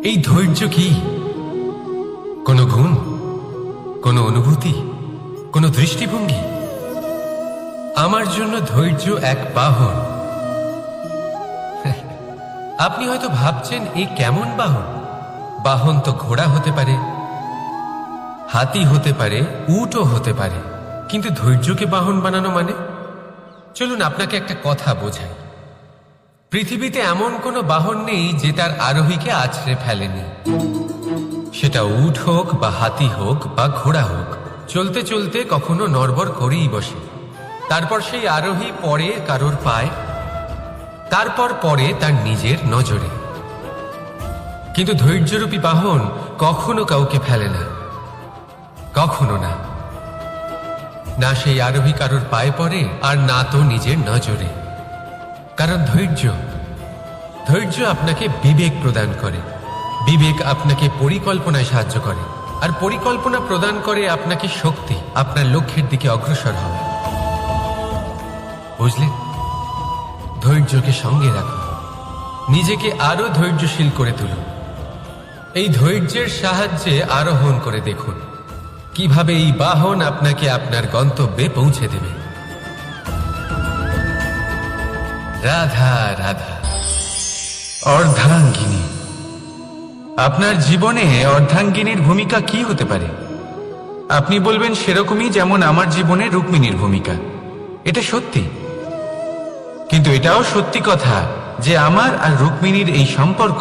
এই ধৈর্য কি কোনো গুণ, কোনো অনুভূতি, কোনো দৃষ্টিভঙ্গি? আমার জন্য ধৈর্য এক বাহন। আপনি হয়তো ভাবছেন এ কেমন বাহন? বাহন তো ঘোড়া হতে পারে, হাতি হতে পারে, উটও হতে পারে, কিন্তু ধৈর্যকে বাহন বানানো মানে? চলুন আপনাকে একটা কথা বোঝাই। পৃথিবীতে এমন কোনো বাহন নেই যে তার আরোহীকে আছড়ে ফেলেনি। সেটা উট হোক বা হাতি হোক বা ঘোড়া হোক, চলতে চলতে কখনো নড়বড় করেই বসে। তারপর সেই আরোহী পড়ে কারোর পায়, তারপর পড়ে তার নিজের নজরে। কিন্তু ধৈর্যরূপী বাহন কখনো কাউকে ফেলে না, কখনো না। না সেই আরোহী কারোর পায়ে পড়ে, আর না তো নিজের নজরে। কারণ ধৈর্য আপনাকে বিবেক প্রদান করে, বিবেক আপনাকে পরিকল্পনায় সাহায্য করে, আর পরিকল্পনা প্রদান করে আপনাকে শক্তি, আপনার লক্ষ্যের দিকে অগ্রসর হওয়া। বুঝলেন? ধৈর্যকে সঙ্গে রাখুন, নিজেকে আরো ধৈর্যশীল করে তুলুন। এই ধৈর্যের সাহায্যে আরোহণ করে দেখুন কিভাবে এই বাহন আপনাকে আপনার গন্তব্যে পৌঁছে দেবে। রাধা রাধা। অর্ধাঙ্গিনী। আপনার জীবনে অর্ধাঙ্গিনীর ভূমিকা কি হতে পারে? আপনি বলবেন সেরকমই যেমন আমার জীবনে রুক্মিণীর ভূমিকা। এটা সত্যি, কিন্তু এটাও সত্যি কথা যে আমার আর রুক্মিণীর এই সম্পর্ক,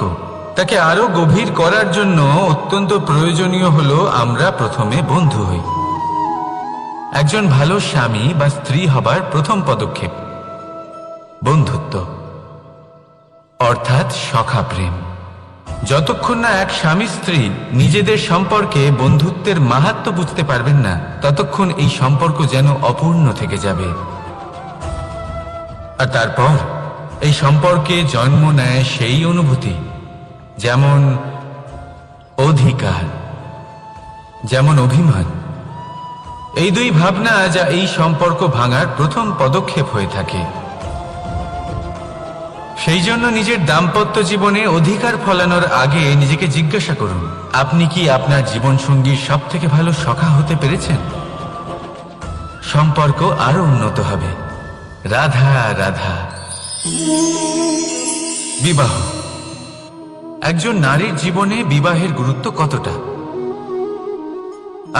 তাকে আরো গভীর করার জন্য অত্যন্ত প্রয়োজনীয় হলো আমরা প্রথমে বন্ধু হই। একজন ভালো স্বামী বা স্ত্রী হবার প্রথম পদক্ষেপ বন্ধুত্ব, অর্থাৎ সখা প্রেম। যতক্ষণ না এক স্বামী স্ত্রী নিজেদের সম্পর্কে বন্ধুত্বের মাহাত্ম্য বুঝতে পারবেন না, ততক্ষণ এই সম্পর্ক যেন অপূর্ণ থেকে যাবে। আর তারপর এই সম্পর্কে জন্ম নেয় সেই অনুভূতি, যেমন অধিকার, যেমন অভিমান। এই দুই ভাবনা যা এই সম্পর্ক ভাঙার প্রথম পদক্ষেপ হয়ে থাকে। সেই জন্য নিজের দাম্পত্য জীবনে অধিকার ফলানোর আগে নিজেকে জিজ্ঞাসা করুন, আপনি কি আপনার জীবনসঙ্গীর সব থেকে ভালো সখা হতে পেরেছেন? সম্পর্ক আরো উন্নত হবে। রাধা রাধা। বিবাহ। একজন নারীর জীবনে বিবাহের গুরুত্ব কতটা?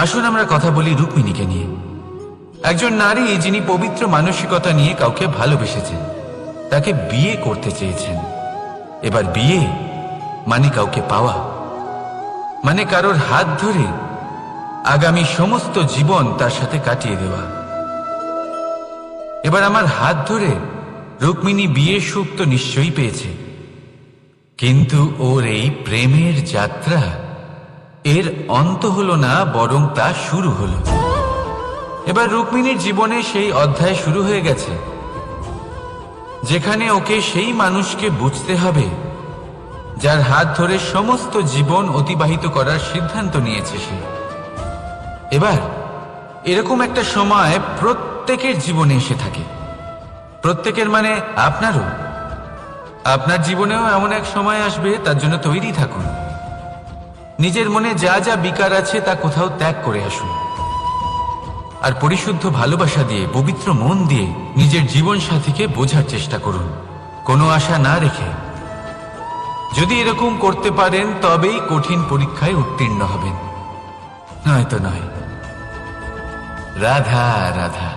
আসুন আমরা কথা বলি রুক্মিণীকে নিয়ে। একজন নারী যিনি পবিত্র মানসিকতা নিয়ে কাউকে ভালোবেসেছেন, তাকে বিয়ে করতে চেয়েছেন। এবার বিয়ে মানে কাউকে পাওয়া, মানে কারোর হাত ধরে আগামী সমস্ত জীবন তার সাথে কাটিয়ে দেওয়া। এবার আমার হাত ধরে রুক্মিণী বিয়ের সুখ তো নিশ্চয়ই পেয়েছে, কিন্তু ওর এই প্রেমের যাত্রা, এর অন্ত হলো না, বরং তা শুরু হলো। এবার রুক্মিণীর জীবনে সেই অধ্যায় শুরু হয়ে গেছে যেখানে ওকে সেই মানুষকে বুঝতে হবে যার হাত ধরে সমস্ত জীবন অতিবাহিত করার সিদ্ধান্ত নিয়েছে সে। এবার এরকম একটা সময় প্রত্যেকের জীবনে এসে থাকে। প্রত্যেকের মানে আপনারও। আপনার জীবনেও এমন এক সময় আসবে, তার জন্য তৈরি থাকুন। নিজের মনে যা যা বিকার আছে তা কোথাও ত্যাগ করে আসুন, আর পরিশুদ্ধ ভালোবাসা দিয়ে, পবিত্র মন দিয়ে নিজের জীবন সাথীকে বোঝার চেষ্টা করুন, কোনো আশা না রেখে। যদি এরকম করতে পারেন তবেই কঠিন পরীক্ষায় উত্তীর্ণ হবেন, নয়তো নয়। রাধা রাধা।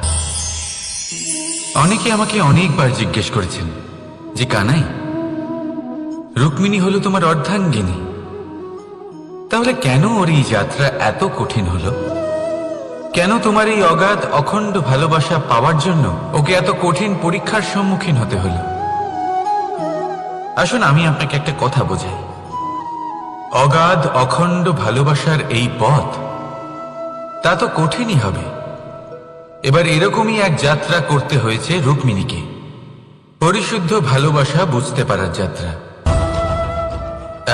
অনেকে আমাকে অনেকবার জিজ্ঞেস করেছেন যে কানাই, রুক্মিণী হলো তোমার অর্ধাঙ্গিনী, তাহলে কেন ওর এই যাত্রা এত কঠিন হলো? কেন তোমার এই অগাধ অখণ্ড ভালোবাসা পাওয়ার জন্য ওকে এত কঠিন পরীক্ষার সম্মুখীন হতে হলো? আসুন আমি আপনাকে একটা কথা বোঝাই। অগাধ অখণ্ড ভালোবাসার এই পথ, তা তো কঠিনই হবে। এবার এরকমই এক যাত্রা করতে হয়েছে রুক্মিণীকে, পরিশুদ্ধ ভালোবাসা বুঝতে পারার যাত্রা।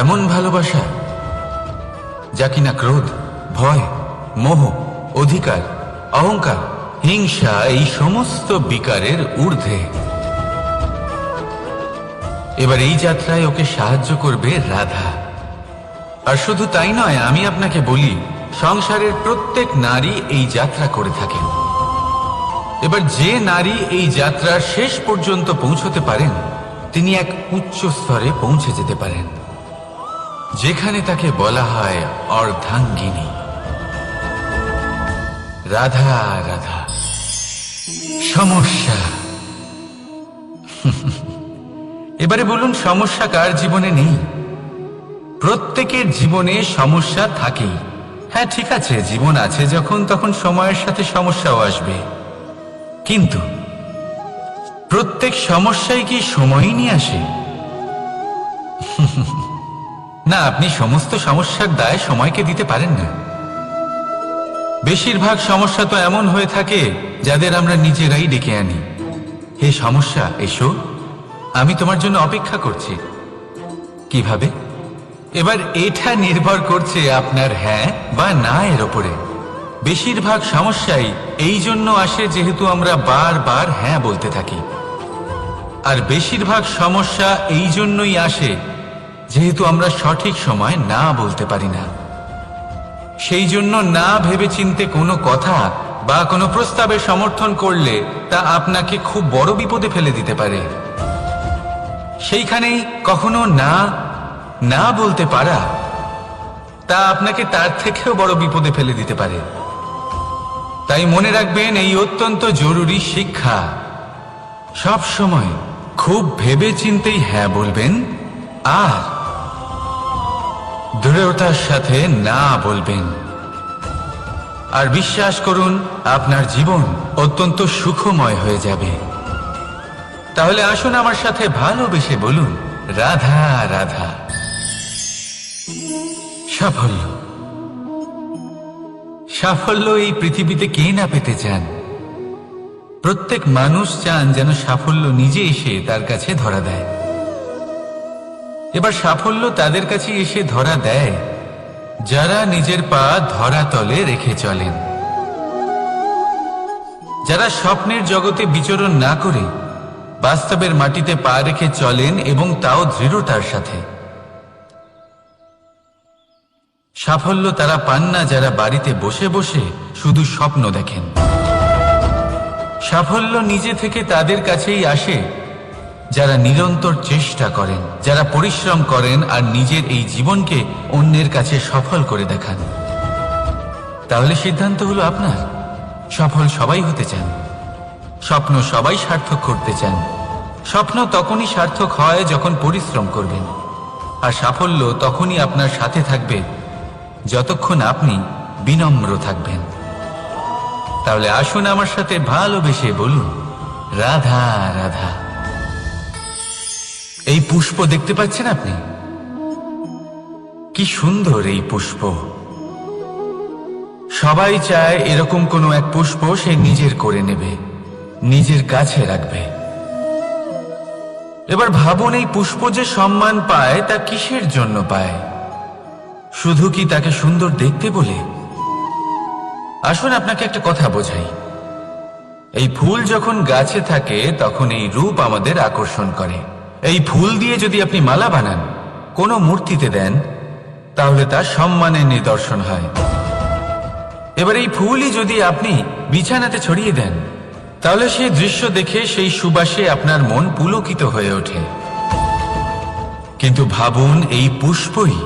এমন ভালোবাসা যা কিনা ক্রোধ, ভয়, মোহ, অধিকার, অহংকার, হিংসা এই সমস্ত বিকারের ঊর্ধ্বে। এবার এই যাত্রায় ওকে সাহায্য করবে রাধা। আর শুধু তাই নয়, আমি আপনাকে বলি, সংসারের প্রত্যেক নারী এই যাত্রা করে থাকেন। এবার যে নারী এই যাত্রার শেষ পর্যন্ত পৌঁছতে পারেন, তিনি এক উচ্চ স্তরে পৌঁছে যেতে পারেন, যেখানে তাকে বলা হয় অর্ধাঙ্গিনী। রাধা রাধা। সমস্যা। এবারে বলুন, সমস্যা কার জীবনে নেই? প্রত্যেকের জীবনে সমস্যা থাকেই। হ্যাঁ, ঠিক আছে, জীবন আছে যখন, তখন সময়ের সাথে সমস্যাও আসবে। কিন্তু প্রত্যেক সমস্যাই কি সময়ই নিয়ে আসে? না, আপনি সমস্ত সমস্যার দায় সময়কে দিতে পারেন না। বেশিরভাগ সমস্যা তো এমন হয়ে থাকে যাদের আমরা নিজেরাই ডেকে আনি। হে সমস্যা, এসো, আমি তোমার জন্য অপেক্ষা করছি। কিভাবে? এবার এটা নির্ভর করছে আপনার হ্যাঁ বা না এর ওপরে। বেশিরভাগ সমস্যাই এই জন্য আসে যেহেতু আমরা বারবার হ্যাঁ বলতে থাকি, আর বেশিরভাগ সমস্যা এই জন্যই আসে যেহেতু আমরা সঠিক সময় না বলতে পারি না। সেই জন্য না ভেবেচিন্তে কোনো কথা বা কোনো প্রস্তাবের সমর্থন করলে তা আপনাকে খুব বড় বিপদে ফেলে দিতে পারে। সেইখানেই কখনো না না বলতে পারা তা আপনাকে তার থেকেও বড় বিপদে ফেলে দিতে পারে। তাই মনে রাখবেন, এই অত্যন্ত জরুরি শিক্ষা। সব সময় খুব ভেবেচিন্তেই হ্যাঁ বলবেন আর দৃঢ়তার সাথে না বলবেন। আর বিশ্বাস করুন, আপনার জীবন অত্যন্ত সুখময় হয়ে যাবে। তাহলে আসুন আমার সাথে ভালোবেসে বলুন, রাধা রাধা। সাফল্য। সাফল্য এই পৃথিবীতে কে না পেতে চান? প্রত্যেক মানুষ চান যেন সাফল্য নিজে এসে তার কাছে ধরা দেয়। এবার সাফল্য তাদের কাছে এসে ধরা দেয় যারা নিজের পা ধরাতলে রেখে চলেন, যারা স্বপ্নের জগতে বিচরণ না করে বাস্তবের মাটিতে পা রেখে চলেন, এবং তাও দৃঢ়তার সাথে। সাফল্য তারা পান না যারা বাড়িতে বসে বসে শুধু স্বপ্ন দেখেন। সাফল্য নিজে থেকে তাদের কাছেই আসে যারা নিরন্তর চেষ্টা করেন, যারা পরিশ্রম করেন আর নিজের এই জীবনকে অন্যের কাছে সফল করে দেখান। তাহলে সিদ্ধান্ত হলো আপনার। সফল সবাই হতে চান, স্বপ্ন সবাই সার্থক করতে চান। স্বপ্ন তখনই সার্থক হয় যখন পরিশ্রম করবেন, আর সাফল্য তখনই আপনার সাথে থাকবে যতক্ষণ আপনি বিনম্র থাকবেন। তাহলে আসুন আমার সাথে ভালোবেসে বলুন, রাধা রাধা। এই পুষ্প দেখতে পাচ্ছেন আপনি? কি সুন্দর এই পুষ্প। সবাই চায় এরকম কোনো এক পুষ্প সে নিজের করে নেবে, নিজের কাছে রাখবে। এবার ভাবুন, এই পুষ্প যে সম্মান পায় তা কিসের জন্য পায়? শুধু কি তাকে সুন্দর দেখতে বলে? আসুন আপনাকে একটা কথা বোঝাই। এই ফুল যখন গাছে থাকে তখন এই রূপ আমাদের আকর্ষণ করে। এই ফুল দিয়ে যদি আপনি মালা বানান, কোনো মূর্তিতে দেন, তাহলে তা সম্মানের নিদর্শন হয়। এবার এই ফুলই যদি আপনি বিছানাতে ছড়িয়ে দেন, তাহলে সেই দৃশ্য দেখে সেই সুবাসে আপনার মন পুলকিত হয়ে ওঠে। কিন্তু ভাবুন, এই পুষ্পই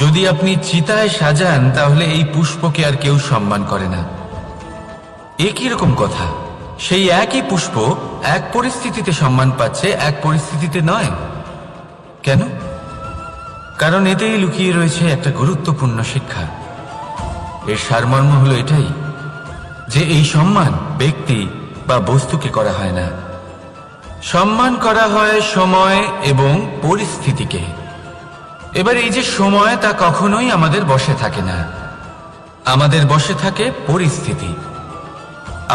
যদি আপনি চিতায় সাজান, তাহলে এই পুষ্পকে আর কেউ সম্মান করে না। একই রকম কথা, সেই একই পুষ্প এক পরিস্থিতিতে সম্মান পাচ্ছে, এক পরিস্থিতিতে নয়। কেন? কারণ এতেই লুকিয়ে রয়েছে একটা গুরুত্বপূর্ণ শিক্ষা। এর সারমর্ম হলো এটাই যে এই সম্মান ব্যক্তি বা বস্তুকে করা হয় না, সম্মান করা হয় সময় এবং পরিস্থিতিকে। এবার এই যে সময়, তা কখনোই আমাদের বশে থাকে না। আমাদের বশে থাকে পরিস্থিতি।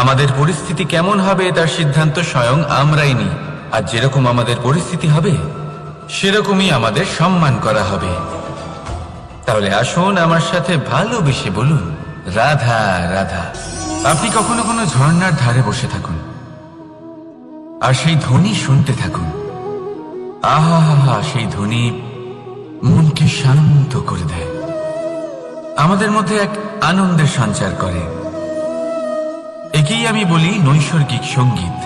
আমাদের পরিস্থিতি কেমন হবে তার সিদ্ধান্ত স্বয়ং আমরাই নিই, আর যেরকম আমাদের পরিস্থিতি হবে সেরকমই আমাদের সম্মান করা হবে। তাহলে আসুন আমার সাথে ভালোবেসে বলুন, রাধা রাধা। আপনি কখনো কোনো ঝর্ণার ধারে বসে থাকুন আর সেই ধ্বনি শুনতে থাকুন। আহা হা হা, সেই ধ্বনি মনকে শান্ত করে দেয়, আমাদের মধ্যে এক আনন্দের সঞ্চার করে। একেই আমি বলি নৈসর্গিক সঙ্গীত।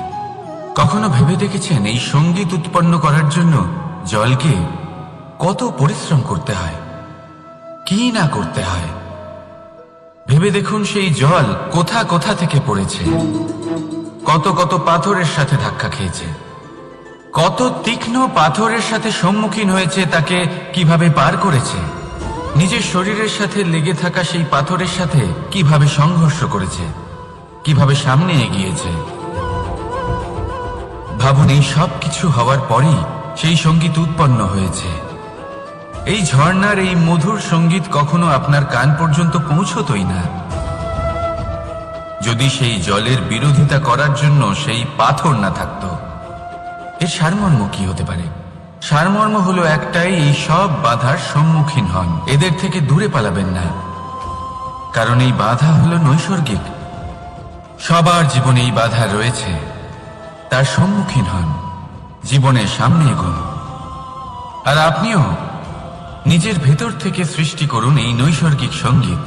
কখনো ভেবে দেখেছেন এই সঙ্গীত উৎপন্ন করার জন্য জলকে কত পরিশ্রম করতে হয়, কি না করতে হয়? ভেবে দেখুন সেই জল কোথা কোথা থেকে পড়েছে, কত কত পাথরের সাথে ধাক্কা খেয়েছে, কত তীক্ষ্ণ পাথরের সাথে সম্মুখীন হয়েছে, তাকে কিভাবে পার করেছে, নিজের শরীরের সাথে লেগে থাকা সেই পাথরের সাথে কিভাবে সংঘর্ষ করেছে, কিভাবে সামনে এগিয়েছে। ভাবুন, এই সব কিছু হওয়ার পরেই সেই সঙ্গীত উৎপন্ন হয়েছে। এই ঝর্ণার এই মধুর সঙ্গীত কখনো আপনার কান পর্যন্ত পৌঁছতই না যদি সেই জলের বিরোধিতা করার জন্য সেই পাথর না থাকত। এর সারমর্ম কি হতে পারে? সারমর্ম হলো একটাই, এই সব বাধার সম্মুখীন হন, এদের থেকে দূরে পালাবেন না, কারণ এই বাধা হলো নৈসর্গিক। সবার জীবনে এই বাধা রয়েছে, তার সম্মুখীন হন, জীবনের সামনে এগোন। আর আপনিও নিজের ভেতর থেকে সৃষ্টি করুন এই নৈসর্গিক সঙ্গীত,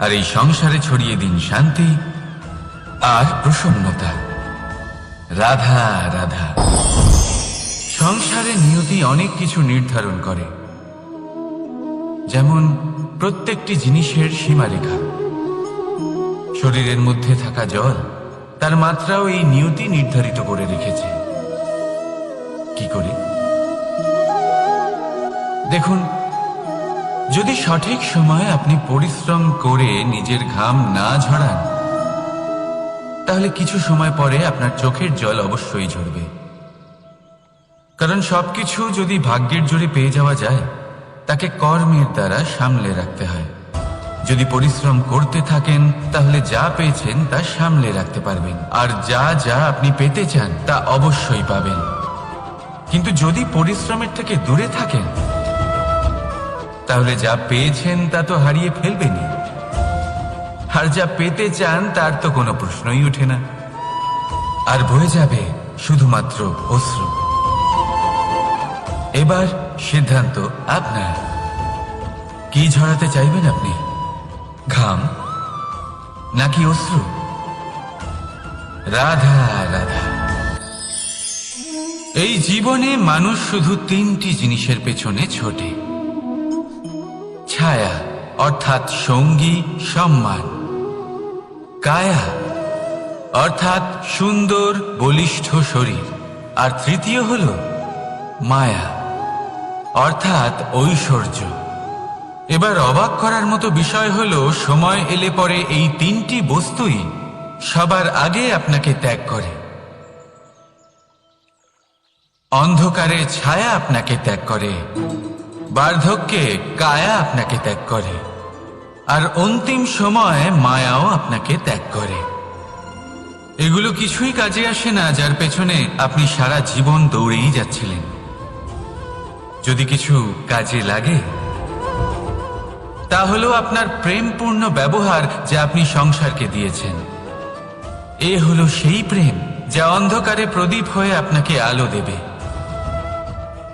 আর এই সংসারে ছড়িয়ে দিন শান্তি আর প্রসন্নতা। রাধা রাধা। সংসারে নিয়তি অনেক কিছু নির্ধারণ করে, যেমন প্রত্যেকটি জিনিসের সীমারেখা। শরীরের মধ্যে থাকা জল, তার মাত্রাও এই নিয়তি নির্ধারিত করে রেখেছে। কি করে? দেখুন, যদি সঠিক সময়ে আপনি পরিশ্রম করে নিজের ঘাম না ঝরান, তাহলে কিছু সময় পরে আপনার চোখের জল অবশ্যই ঝরবে। কারণ সবকিছু যদি ভাগ্যের জোরে পেয়ে যাওয়া যায়, তাকে কর্মের দ্বারা সামলে রাখতে হয়। যদি পরিশ্রম করতে থাকেন, তাহলে যা পেয়েছেন তা সামলে রাখতে পারবেন, আর যা যা আপনি পেতে চান তা অবশ্যই পাবেন। কিন্তু যদি পরিশ্রমের থেকে দূরে থাকেন, তাহলে যা পেয়েছেন তা তো হারিয়ে ফেলবেনই, আর যা পেতে চান তার তো কোনো প্রশ্নই ওঠে না, আর বয়ে যাবে শুধুমাত্র অশ্রু। এবার সিদ্ধান্ত আপনার। কি ঝরাতে চাইবেন আপনি? ঘাম নাকি অশ্রু? রাধা রাধা। এই জীবনে মানুষ শুধু তিনটি জিনিসের পেছনে ছোটে: ছায়া অর্থাৎ সঙ্গী সম্মান, কায়া অর্থাৎ সুন্দর বলিষ্ঠ শরীর, আর তৃতীয় হল মায়া অর্থাৎ ঐশ্বর্য। এবার অবাক করার মতো বিষয় হলো, সময় এলে পরে এই তিনটি বস্তুই সবার আগে আপনাকে ত্যাগ করে। অন্ধকারে ছায়া আপনাকে ত্যাগ করে, বার্ধক্যে কায়া আপনাকে ত্যাগ করে, আর অন্তিম সময়ে মায়াও আপনাকে ত্যাগ করে। এগুলো কিছুই কাজে আসে না যার পেছনে আপনি সারা জীবন দৌড়েই যাচ্ছিলেন। যদি কিছু কাজে লাগে, তা হলো আপনার প্রেমপূর্ণ ব্যবহার যা আপনি সংসারকে দিয়েছেন। এ হলো সেই প্রেম যা অন্ধকারে প্রদীপ হয়ে আপনাকে আলো দেবে।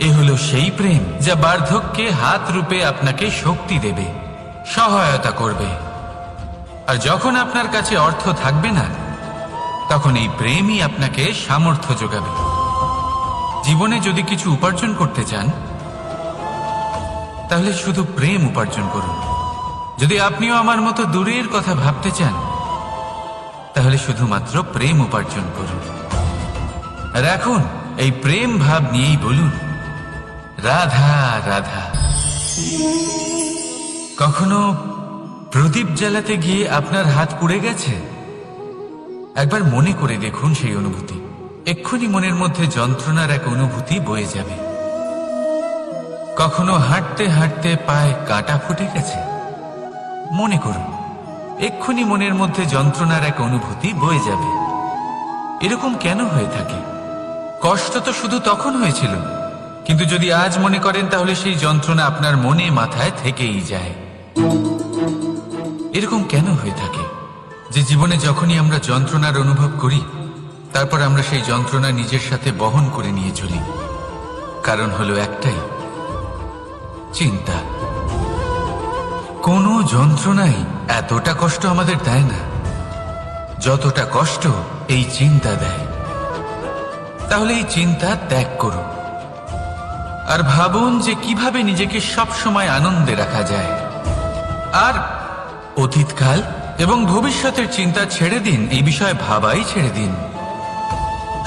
এ হলো সেই প্রেম যা বার্ধক্যে হাত রূপে আপনাকে শক্তি দেবে, সহায়তা করবে। আর যখন আপনার কাছে অর্থ থাকবে না, তখন এই প্রেমই আপনাকে সামর্থ্য যোগাবে। জীবনে যদি কিছু উপার্জন করতে চান, তাহলে শুধু প্রেম উপার্জন করুন। যদি আপনিও আমার মতো দূরের কথা ভাবতে চান, তাহলে শুধুমাত্র প্রেম উপার্জন করুন। আর এখন এই প্রেম ভাব নিয়েই বলুন, রাধা রাধা। কখনো প্রদীপ জ্বালাতে গিয়ে আপনার হাত পুড়ে গেছে? একবার মনে করে দেখুন সেই অনুভূতি। এক্ষুনি মনের মধ্যে যন্ত্রণার এক অনুভূতি বয়ে যাবে। কখনো হাঁটতে হাঁটতে পায়ে কাঁটা ফুটে গেছে? মনে করুন, এক্ষুনি মনের মধ্যে যন্ত্রণার এক অনুভূতি বয়ে যাবে। এরকম কেন হয়ে থাকে? কষ্ট তো শুধু তখন হয়েছিল, কিন্তু যদি আজ মনে করেন, তাহলে সেই যন্ত্রণা আপনার মনে মাথায় থেকেই যায়। এরকম কেন হয়ে থাকে যে জীবনে যখনই আমরা যন্ত্রণার অনুভব করি, তারপর আমরা সেই যন্ত্রণা নিজের সাথে বহন করে নিয়ে চলি? কারণ হলো একটাই, চিন্তা। কোনো যন্ত্রণাই এতটা কষ্ট আমাদের দেয় না যতটা কষ্ট এই চিন্তা দেয়। তাহলে এই চিন্তা ত্যাগ করুন আর ভাবুন যে কিভাবে নিজেকে সব সময় আনন্দে রাখা যায়। আর অতীতকাল এবং ভবিষ্যতের চিন্তা ছেড়ে দিন, এই বিষয়ে ভাবাই ছেড়ে দিন।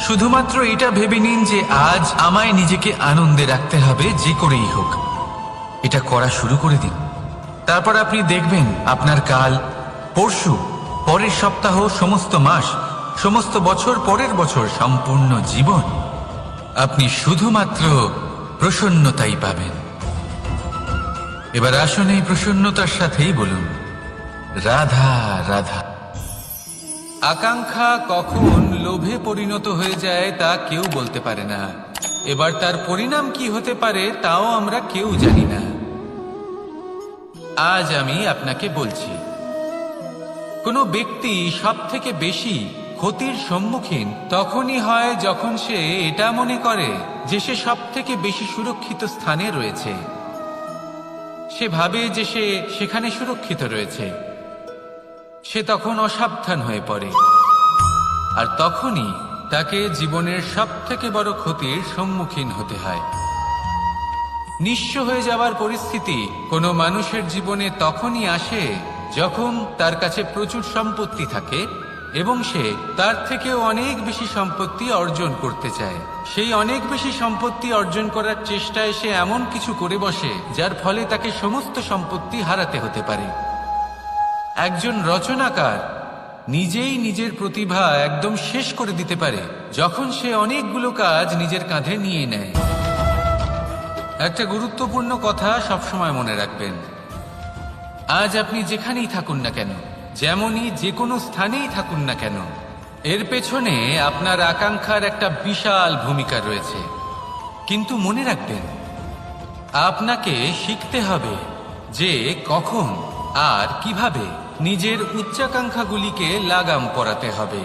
শুধুমাত্র এটা ভেবে নিন যে আজ আমায় নিজেকে আনন্দে রাখতে হবে, যে করেই হোক। এটা করা শুরু করে দিন। তারপর আপনি দেখবেন আপনার কাল, পরশু, পরের সপ্তাহ, সমস্ত মাস, সমস্ত বছর, পরের বছর, সম্পূর্ণ জীবন আপনি শুধুমাত্র প্রসন্নতাই পাবেন। এবার আসুন এই প্রসন্নতার সাথেই বলুন, রাধা রাধা। আকাঙ্ক্ষা কখন লোভে পরিণত হয়ে যায় তা কেউ বলতে পারে না। এবার তার পরিণাম কি হতে পারে তাও আমরা কেউ জানি না। আজ আমি আপনাকে বলছি, কোনো ব্যক্তি সব থেকে বেশি ক্ষতির সম্মুখীন তখনই হয় যখন সে এটা মনে করে যে সে সব থেকে বেশি সুরক্ষিত স্থানে রয়েছে। সে ভাবে যে সে সেখানে সুরক্ষিত রয়েছে। সে তখন অসাবধান হয়ে পড়ে, আর তখনই তাকে জীবনের সব থেকে বড় ক্ষতির সম্মুখীন হতে হয়। নিঃস্ব হয়ে যাওয়ার পরিস্থিতি কোনো মানুষের জীবনে তখনই আসে যখন তার কাছে প্রচুর সম্পত্তি থাকে এবং সে তার থেকেও অনেক বেশি সম্পত্তি অর্জন করতে চায়। সেই অনেক বেশি সম্পত্তি অর্জন করার চেষ্টায় সে এমন কিছু করে বসে যার ফলে তাকে সমস্ত সম্পত্তি হারাতে হতে পারে। একজন রচনাকার নিজেই নিজের প্রতিভা একদম শেষ করে দিতে পারে যখন সে অনেকগুলো কাজ নিজের কাঁধে নিয়ে নেয়। একটা গুরুত্বপূর্ণ কথা সবসময় মনে রাখবেন, আজ আপনি যেখানেই থাকুন না কেন, যেমনই যে কোনো স্থানেই থাকুন না কেন, এর পেছনে আপনার আকাঙ্ক্ষার একটা বিশাল ভূমিকা রয়েছে। কিন্তু মনে রাখবেন, আপনাকে শিখতে হবে যে কখন আর কিভাবে নিজের উচ্চাকাঙ্ক্ষাগুলিকে লাগাম পরাতে হবে,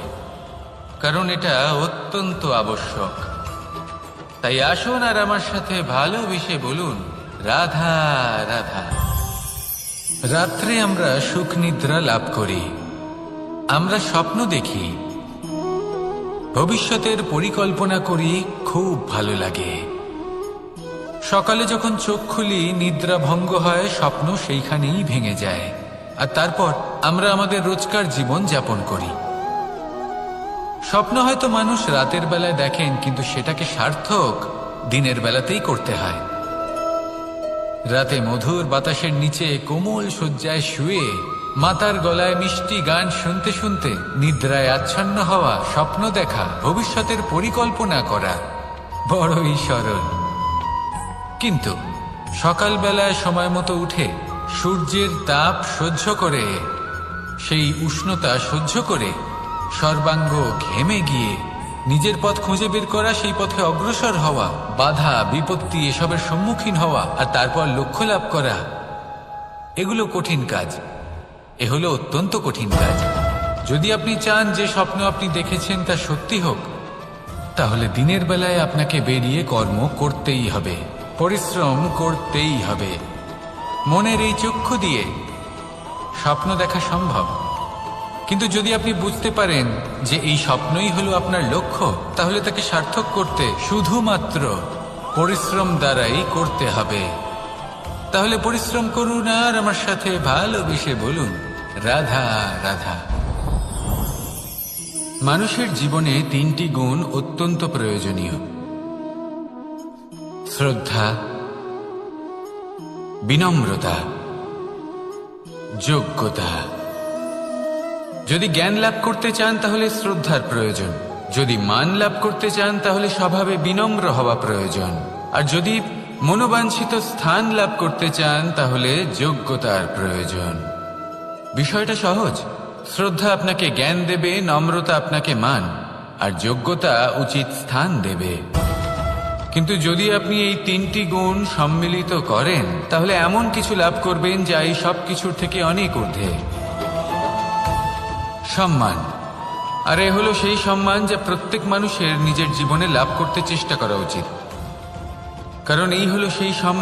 কারণ এটা অত্যন্ত আবশ্যক। তাই আসুন আর আমার সাথে ভালোবেসে বলুন, রাধা রাধা। রাত্রে আমরা সুখ নিদ্রা লাভ করি, আমরা স্বপ্ন দেখি, ভবিষ্যতের পরিকল্পনা করি, খুব ভালো লাগে। সকালে যখন চোখ খুলি, নিদ্রা ভঙ্গ হয়, স্বপ্ন সেইখানেই ভেঙে যায়, আর তারপর আমরা আমাদের রোজকার জীবন যাপন করি। স্বপ্ন হয়তো মানুষ রাতের বেলায় দেখেন, কিন্তু সেটাকে সার্থক দিনের বেলাতেই করতে হয়। রাতে মধুর বাতাসের নিচে কোমল শয্যায় শুয়ে মাতার গলায় মিষ্টি গান শুনতে শুনতে নিদ্রায় আচ্ছন্ন হওয়া, স্বপ্ন দেখা, ভবিষ্যতের পরিকল্পনা করা বড়ই সরল। কিন্তু সকালবেলায় সময় মতো উঠে সূর্যের তাপ সহ্য করে, সেই উষ্ণতা সহ্য করে সর্বাঙ্গ ঘেমে গিয়ে নিজের পথ খুঁজে বের করা, সেই পথে অগ্রসর হওয়া, বাধা বিপত্তি এসবের সম্মুখীন হওয়া, আর তারপর লক্ষ্য লাভ করা, এগুলো কঠিন কাজ। এ হলো অত্যন্ত কঠিন কাজ। যদি আপনি চান যে স্বপ্ন আপনি দেখেছেন তা সত্যি হোক, তাহলে দিনের বেলায় আপনাকে বেরিয়ে কর্ম করতেই হবে, পরিশ্রম করতেই হবে। মনের এই চক্ষু দিয়ে স্বপ্ন দেখা সম্ভব, কিন্তু যদি আপনি বুঝতে পারেন যে এই স্বপ্নই হলো আপনার লক্ষ্য, তাহলে তাকে সার্থক করতে শুধুমাত্র পরিশ্রম দ্বারাই করতে হবে। তাহলে পরিশ্রম করুন আর আমার সাথে ভালোবেসে বলুন, রাধা রাধা। মানুষের জীবনে তিনটি গুণ অত্যন্ত প্রয়োজনীয়: শ্রদ্ধা, বিনম্রতা, যোগ্যতা। যদি জ্ঞান লাভ করতে চান তাহলে শ্রদ্ধার প্রয়োজন, যদি মান লাভ করতে চান তাহলে স্বভাবে বিনম্র হওয়া প্রয়োজন, আর যদি মনোবাঞ্ছিত স্থান লাভ করতে চান তাহলে যোগ্যতার প্রয়োজন। বিষয়টা সহজ। শ্রদ্ধা আপনাকে জ্ঞান দেবে, নম্রতা আপনাকে মান, আর যোগ্যতা উচিত স্থান দেবে। কিন্তু যদি আপনি এই তিনটি গুণ সম্মিলিত করেন, তাহলে এমন কিছু লাভ করবেন যা এই সব কিছুর থেকে অনেক ঊর্ধ্বে। সম্মান। আর এ হলো সেই সম্মান যা প্রত্যেক মানুষের নিজের জীবনে লাভ করতে চেষ্টা করা উচিত, কারণ এই হলো সেই সম্মান